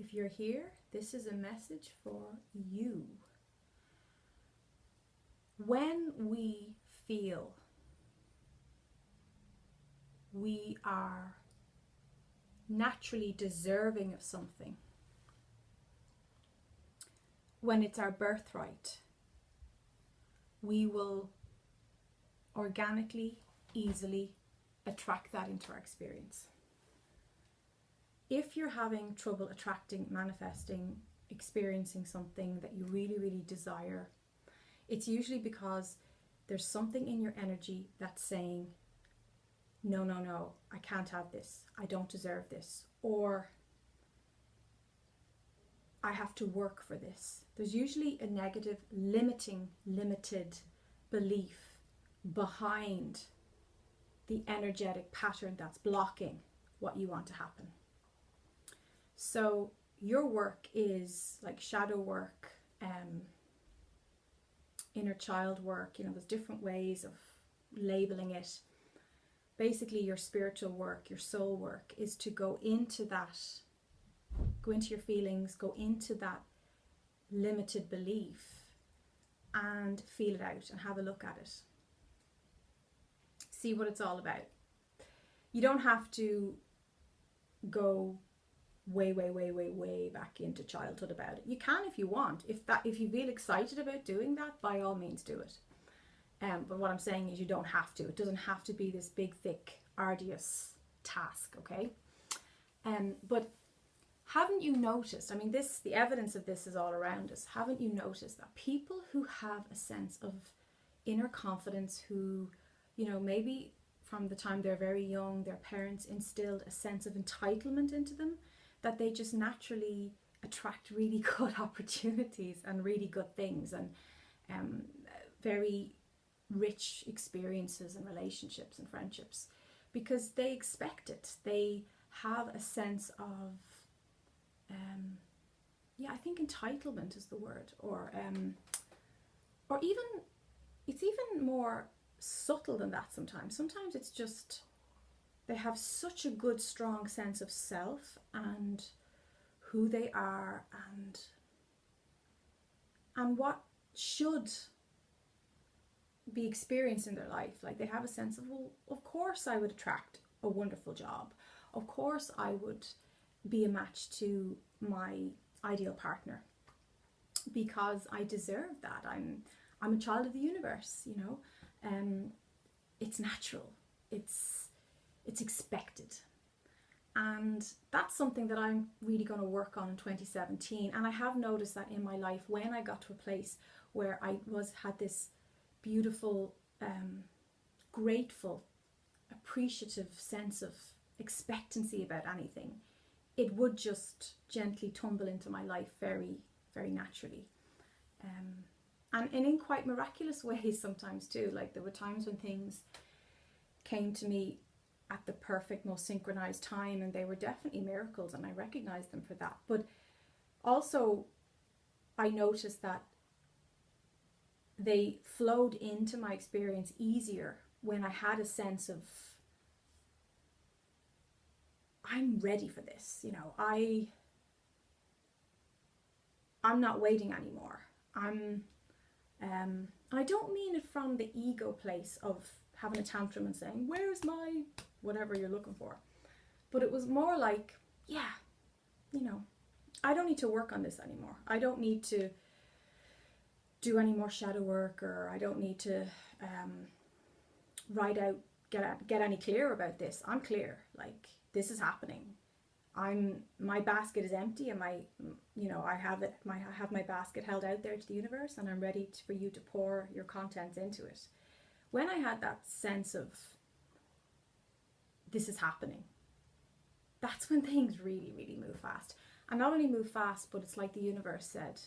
If you're here, this is a message for you. When we feel we are naturally deserving of something, when it's our birthright, we will organically, easily attract that into our experience. If you're having trouble attracting, manifesting, experiencing something that you really, really desire, it's usually because there's something in your energy that's saying, no, no, no, I can't have this. I don't deserve this. Or I have to work for this. There's usually a negative, limited belief behind the energetic pattern that's blocking what you want to happen. So your work is like shadow work, inner child work, there's different ways of labeling it. Basically, your spiritual work, your soul work is to go into your feelings, go into that limited belief and feel it out and have a look at it. See what it's all about. You don't have to go way back into childhood about it. You can if you want. If you feel excited about doing that, by all means do it. But what I'm saying is you don't have to. It doesn't have to be this big, thick, arduous task, okay? But haven't you noticed, the evidence of this is all around us. Haven't you noticed that people who have a sense of inner confidence, who, maybe from the time they're very young, their parents instilled a sense of entitlement into them, that they just naturally attract really good opportunities and really good things and very rich experiences and relationships and friendships, because they expect it. They have a sense of I think entitlement is the word, or even, it's even more subtle than that sometimes. Sometimes it's just they have such a good, strong sense of self and who they are and what should be experienced in their life. Like they have a sense of, well, of course I would attract a wonderful job. Of course I would be a match to my ideal partner because I deserve that. I'm a child of the universe, it's natural. It's expected. And that's something that I'm really going to work on in 2017. And I have noticed that in my life, when I got to a place where I had this beautiful, grateful, appreciative sense of expectancy about anything, it would just gently tumble into my life very, very naturally. And in quite miraculous ways sometimes too. Like there were times when things came to me at the perfect, most synchronized time, and they were definitely miracles, and I recognized them for that. But also I noticed that they flowed into my experience easier when I had a sense of, I'm ready for this, I'm not waiting anymore. I don't mean it from the ego place of having a tantrum and saying, where's my whatever you're looking for? But it was more like, I don't need to work on this anymore. I don't need to do any more shadow work, or I don't need to get any clearer about this. I'm clear. Like, this is happening. My basket is empty, and I have my basket held out there to the universe, and I'm ready for you to pour your contents into it. When I had that sense of this is happening, that's when things really, really move fast. And not only move fast, but it's like the universe said,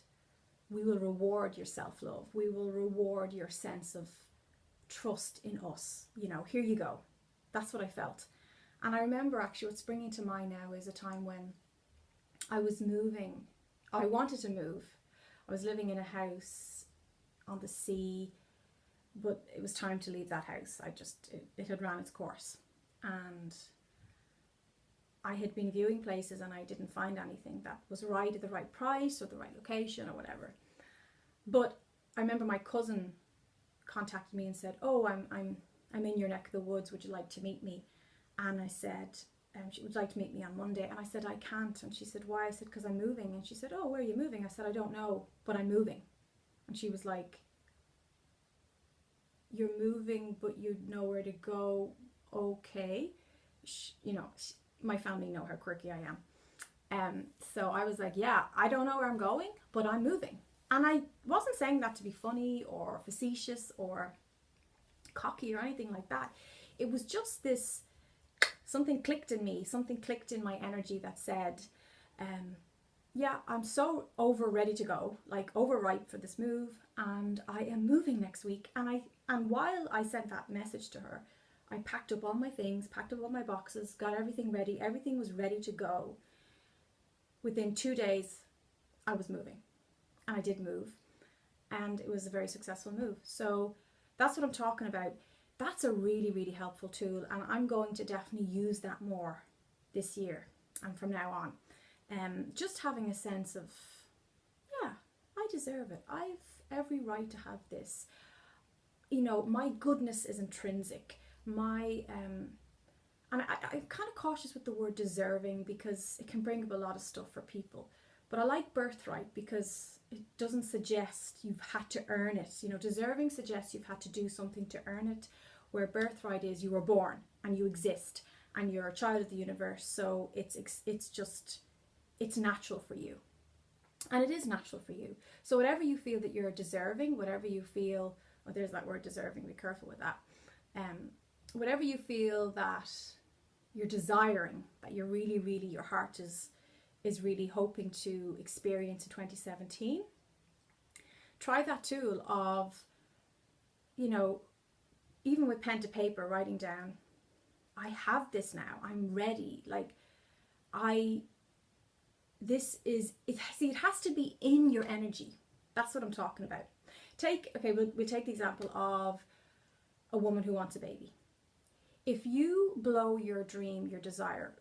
we will reward your self-love. We will reward your sense of trust in us. Here you go. That's what I felt. And I remember actually what's springing to mind now is a time when I was moving. I wanted to move. I was living in a house on the sea, but it was time to leave that house. It had ran its course. And I had been viewing places and I didn't find anything that was right at the right price or the right location or whatever. But I remember my cousin contacted me and said, "Oh, I'm in your neck of the woods. Would you like to meet me?" And I said, "She would like to meet me on Monday." And I said, "I can't." And she said, "Why?" I said, "Because I'm moving." And she said, "Oh, where are you moving?" I said, "I don't know, but I'm moving." And she was like, "You're moving, but you know where to go." Okay. My family know how quirky I am. So I was like, "Yeah, I don't know where I'm going, but I'm moving." And I wasn't saying that to be funny or facetious or cocky or anything like that. It was just this, something clicked in me, something clicked in my energy that said, yeah, I'm so ready to go, like overripe for this move, and I am moving next week. And while I sent that message to her, I packed up all my things, packed up all my boxes, got everything ready. Everything was ready to go. Within 2 days, I was moving, and I did move, and it was a very successful move. So that's what I'm talking about. That's a really, really helpful tool, and I'm going to definitely use that more this year and from now on. Just having a sense of, yeah, I deserve it. I've every right to have this. My goodness is intrinsic. And I'm kind of cautious with the word deserving because it can bring up a lot of stuff for people. But I like birthright because it doesn't suggest you've had to earn it. Deserving suggests you've had to do something to earn it, where birthright is you were born and you exist and you're a child of the universe. So it's natural for you. And it is natural for you. So whatever you feel that you're deserving, whatever you feel, oh, there's that word deserving, be careful with that. Whatever you feel that you're desiring, that you're really, really, your heart is really hoping to experience in 2017, try that tool of, even with pen to paper, writing down, I have this now, I'm ready, it has to be in your energy. That's what I'm talking about. We'll take the example of a woman who wants a baby. If you blow your dream, your desire,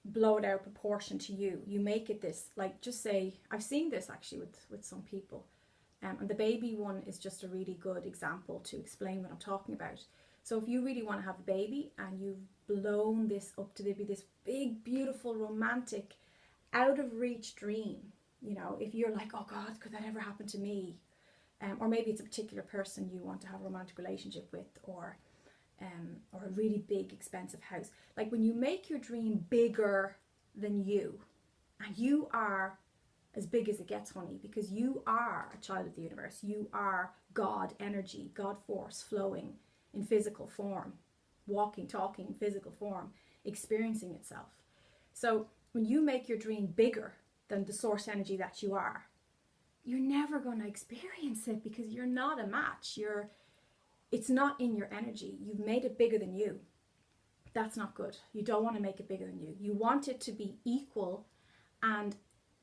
blow it out proportion to you, you make it this, like, just say, I've seen this actually with some people, and the baby one is just a really good example to explain what I'm talking about. So if you really want to have a baby and you've blown this up to be this big, beautiful, romantic, out of reach dream, if you're like, oh God, could that ever happen to me? Or maybe it's a particular person you want to have a romantic relationship with, or a really big, expensive house. Like, when you make your dream bigger than you, and you are as big as it gets, honey, because you are a child of the universe. You are God energy, God force flowing in physical form, walking, talking in physical form, experiencing itself. So when you make your dream bigger than the source energy that you are, you're never going to experience it because you're not a match. It's not in your energy. You've made it bigger than you. That's not good. You don't want to make it bigger than you. You want it to be equal and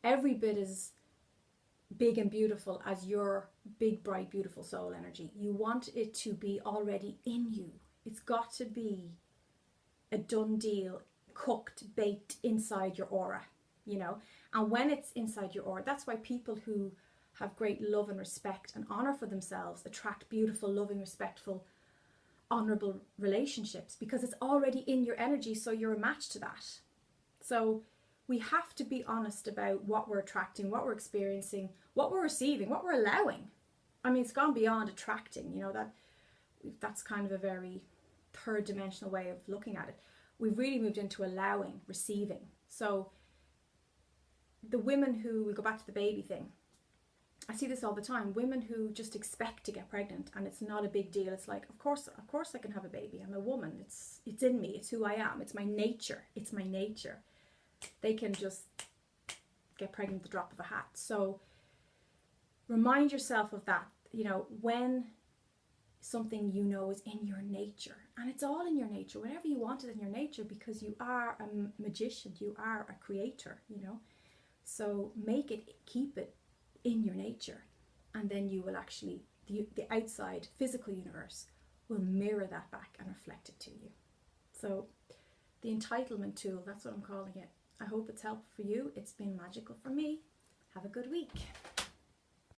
every bit as big and beautiful as your big, bright, beautiful soul energy. You want it to be already in you. It's got to be a done deal, cooked, baked inside your aura, And when it's inside your aura, that's why people who have great love and respect and honor for themselves attract beautiful, loving, respectful, honorable relationships, because it's already in your energy, so you're a match to that. So we have to be honest about what we're attracting, what we're experiencing, what we're receiving, what we're allowing. I mean, it's gone beyond attracting, that's kind of a very third dimensional way of looking at it. We've really moved into allowing, receiving. So the women who, we go back to the baby thing, I see this all the time. Women who just expect to get pregnant and it's not a big deal. It's like, of course I can have a baby. I'm a woman. It's in me. It's who I am. It's my nature. It's my nature. They can just get pregnant at the drop of a hat. So remind yourself of that, when something is in your nature, and it's all in your nature. Whatever you want is in your nature, because you are a magician. You are a creator, So keep it in your nature, and then you will actually, the outside physical universe will mirror that back and reflect it to you. So The entitlement tool, that's what I'm calling it. I hope it's helpful for you. It's been magical for me. Have a good week.